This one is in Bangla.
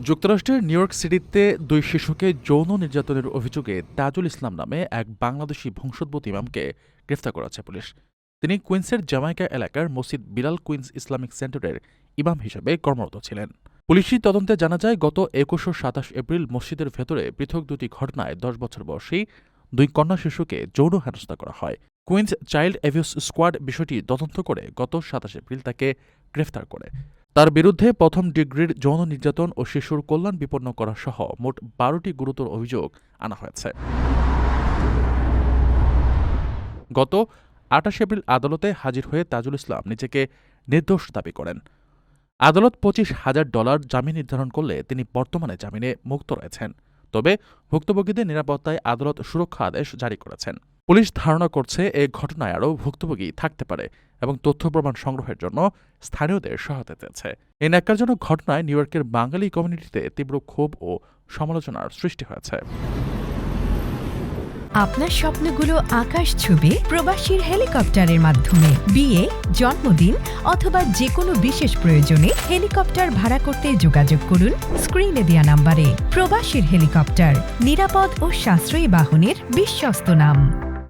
যুক্তরাষ্ট্রের নিউ ইয়র্ক সিটিতে দুই শিশুকে যৌন নির্যাতনের অভিযোগে তাজুল ইসলাম নামে এক বাংলাদেশি বংশোদ্ভূত ইমামকে গ্রেফতার করেছে পুলিশ। তিনি কুইন্সের জামাইকা এলাকার মসজিদ বিলাল কুইন্স ইসলামিক সেন্টারের ইমাম হিসেবে কর্মরত ছিলেন। পুলিশি তদন্তে জানা যায়, গত ২১ ও ২৭ এপ্রিল মসজিদের ভেতরে পৃথক দুটি ঘটনায় ১০ বছর বয়সী দুই কন্যা শিশুকে যৌন হেনস্থা করা হয়। কুইন্স চাইল্ড অ্যাবিউস স্কোয়াড বিষয়টি তদন্ত করে গত ২৭ এপ্রিল তাকে গ্রেফতার করে। তার বিরুদ্ধে প্রথম ডিগ্রির যৌন নির্যাতন ও শিশুর কল্যাণ বিপন্ন করা সহ মোট ১২টি গুরুতর অভিযোগ আনা হয়েছে। গত ২৮ এপ্রিল আদালতে হাজির হয়ে তাজুল ইসলাম নিজেকে নির্দোষ দাবি করেন। আদালত $২৫,০০০ জামিন নির্ধারণ করলে তিনি বর্তমানে জামিনে মুক্ত রয়েছেন। তবে ভুক্তভোগীদের নিরাপত্তায় আদালত সুরক্ষা আদেশ জারি করেছেন। পুলিশ ধারণা করছে এ ঘটনায় আরও ভুক্তভোগী থাকতে পারে এবং তথ্য প্রমাণ সংগ্রহের জন্য স্থানীয়দের সহায়তা চেয়েছে। এই ন্যাক্কারজনক ঘটনায় নিউ ইয়র্কের বাঙালি কমিউনিটিতে তীব্র ক্ষোভ ও সমালোচনার সৃষ্টি হয়েছে। আপনার স্বপ্নগুলো আকাশ ছুবে প্রবাসীর হেলিকপ্টারের মাধ্যমে। বিয়ে, জন্মদিন অথবা যে কোনো বিশেষ প্রয়োজনে হেলিকপ্টার ভাড়া করতে যোগাযোগ করুন স্ক্রিনে দেয়া নাম্বারে। প্রবাসীর হেলিকপ্টার, নিরাপদ ও সাশ্রয়ী বাহনের বিশ্বস্ত নাম।